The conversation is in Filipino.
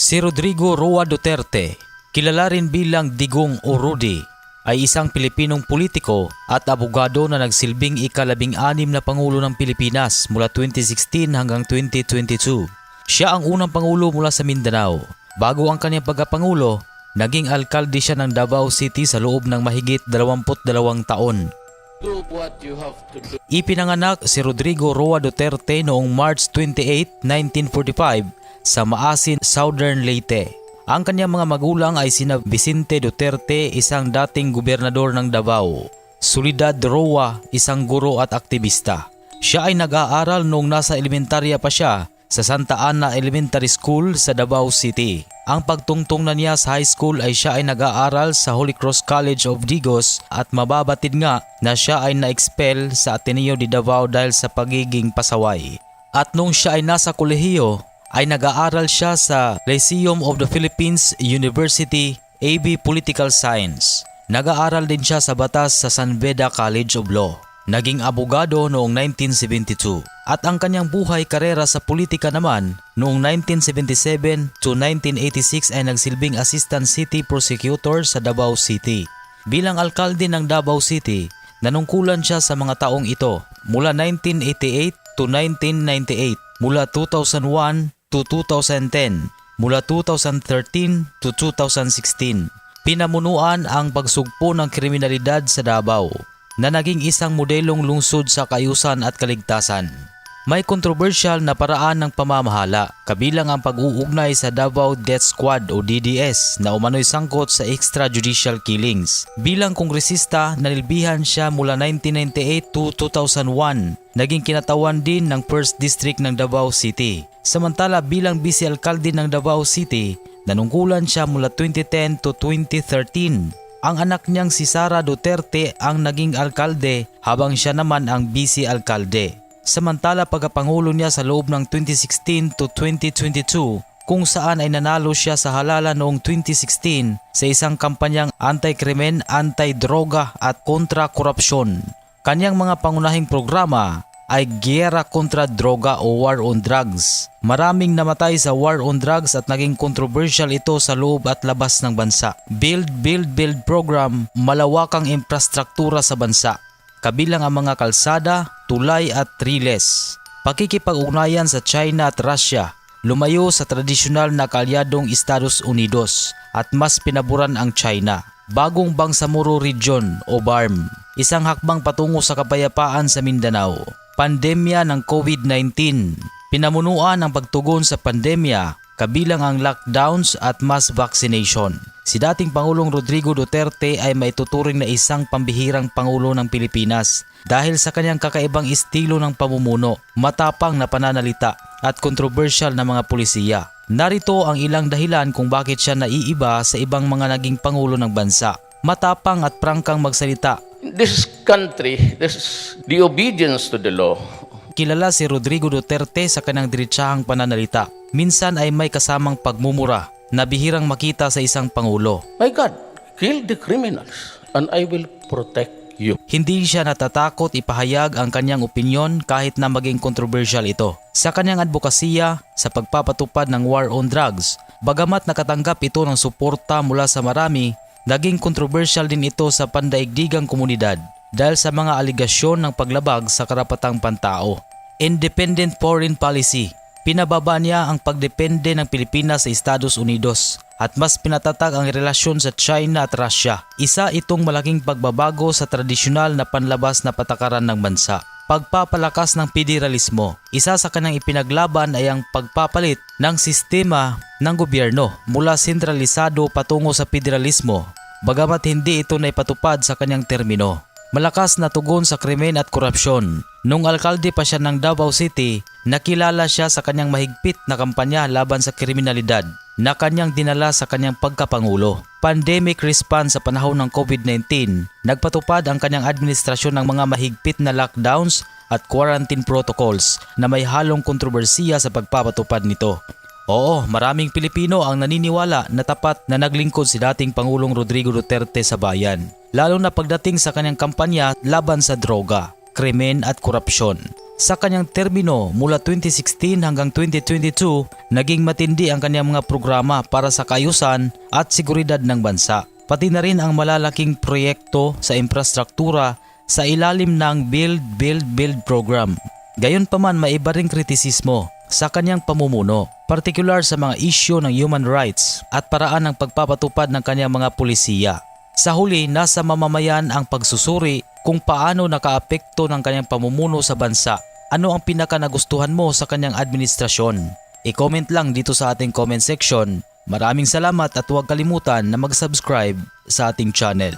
Si Rodrigo Roa Duterte, kilala rin bilang Digong o Rudy, ay isang Pilipinong politiko at abogado na nagsilbing ika-16 na Pangulo ng Pilipinas mula 2016 hanggang 2022. Siya ang unang Pangulo mula sa Mindanao. Bago ang kanyang pagkapangulo, naging alkalde siya ng Davao City sa loob ng mahigit 22 taon. Ipinanganak si Rodrigo Roa Duterte noong March 28, 1945 sa Maasin, Southern Leyte. Ang kanyang mga magulang ay sina Vicente Duterte, isang dating gobernador ng Davao, Soledad Roa, isang guro at aktivista. Siya ay nag-aaral noong nasa elementarya pa siya sa Santa Ana Elementary School sa Davao City. Ang pagtungtong na niya sa high school ay siya ay nag-aaral sa Holy Cross College of Digos at mababatid nga na siya ay na-expel sa Ateneo de Davao dahil sa pagiging pasaway. At nung siya ay nasa kolehiyo, ay nag-aaral siya sa Lyceum of the Philippines University, AB Political Science. Nag-aaral din siya sa batas sa San Beda College of Law. Naging abogado noong 1972 at ang kanyang buhay karera sa politika naman noong 1977 to 1986 ay nagsilbing Assistant City Prosecutor sa Davao City. Bilang alkalde ng Davao City, nanungkulan siya sa mga taong ito mula 1988 to 1998, mula 2001 to 2010, mula 2013 to 2016. Pinamunuan ang pagsugpo ng kriminalidad sa Davao na naging isang modelong lungsod sa kaayusan at kaligtasan. May kontrobersyal na paraan ng pamamahala, kabilang ang pag-uugnay sa Davao Death Squad o DDS na umano'y sangkot sa extrajudicial killings. Bilang kongresista, nanilbihan siya mula 1998 to 2001. Naging kinatawan din ng 1st District ng Davao City. Samantala bilang vice-alkalde ng Davao City, nanungkulan siya mula 2010 to 2013. Ang anak niyang si Sara Duterte ang naging alkalde habang siya naman ang vice-alkalde. Samantala pagkapangulo niya sa loob ng 2016 to 2022 kung saan ay nanalo siya sa halalan noong 2016 sa isang kampanyang anti-krimen, anti-droga at kontra-korupsyon. Kanyang mga pangunahing programa ay Giyera kontra Droga o War on Drugs. Maraming namatay sa War on Drugs at naging controversial ito sa loob at labas ng bansa. Build program, malawakang infrastruktura sa bansa, kabilang ang mga kalsada, tulay at riles. Pakikipag-ugnayan sa China at Russia, lumayo sa tradisyonal na kaalyadong Estados Unidos at mas pinaboran ang China. Bagong Bangsamoro Region o BARM, isang hakbang patungo sa kapayapaan sa Mindanao. Pandemya ng COVID-19, pinamunuan ang pagtugon sa pandemya, kabilang ang lockdowns at mass vaccination. Si dating Pangulong Rodrigo Duterte ay maituturing na isang pambihirang Pangulo ng Pilipinas dahil sa kanyang kakaibang estilo ng pamumuno, matapang na pananalita at kontrobersyal na mga pulisiya. Narito ang ilang dahilan kung bakit siya naiiba sa ibang mga naging Pangulo ng bansa. Matapang at prangkang magsalita. This country, the obedience to the law. Kilala si Rodrigo Duterte sa kanyang diretsahang pananalita. Minsan ay may kasamang pagmumura na bihirang makita sa isang Pangulo. My God, kill the criminals and I will protect you. Hindi siya natatakot ipahayag ang kanyang opinyon kahit na maging kontrobersyal ito. Sa kanyang advokasya sa pagpapatupad ng War on Drugs, bagamat nakatanggap ito ng suporta mula sa marami, naging kontrobersyal din ito sa pandaigdigang komunidad dahil sa mga aligasyon ng paglabag sa karapatang pantao. Independent foreign policy. Pinababa niya ang pagdepende ng Pilipinas sa Estados Unidos at mas pinatatag ang relasyon sa China at Russia. Isa itong malaking pagbabago sa tradisyonal na panlabas na patakaran ng bansa. Pagpapalakas ng federalismo. Isa sa kanyang ipinaglaban ay ang pagpapalit ng sistema ng gobyerno mula sentralisado patungo sa federalismo, bagamat hindi ito naipatupad sa kanyang termino. Malakas na tugon sa krimen at korupsyon. Nung alkalde pa siya ng Davao City, nakilala siya sa kanyang mahigpit na kampanya laban sa kriminalidad na kanyang dinala sa kanyang pagkapangulo. Pandemic response sa panahon ng COVID-19, nagpatupad ang kanyang administrasyon ng mga mahigpit na lockdowns at quarantine protocols na may halong kontrobersiya sa pagpapatupad nito. Oo, maraming Pilipino ang naniniwala na tapat na naglingkod si dating Pangulong Rodrigo Duterte sa bayan, lalo na pagdating sa kanyang kampanya laban sa droga, krimen at korupsyon. Sa kanyang termino mula 2016 hanggang 2022, naging matindi ang kanyang mga programa para sa kaayusan at seguridad ng bansa. Pati na rin ang malalaking proyekto sa infrastruktura sa ilalim ng Build, Build, Build program. Gayunpaman may iba ring kritisismo sa kanyang pamumuno, partikular sa mga isyu ng human rights at paraan ng pagpapatupad ng kanyang mga pulisiya. Sa huli, nasa mamamayan ang pagsusuri kung paano nakaapekto ng kanyang pamumuno sa bansa. Ano ang pinaka nagustuhan mo sa kanyang administrasyon? I-comment lang dito sa ating comment section. Maraming salamat at huwag kalimutan na mag-subscribe sa ating channel.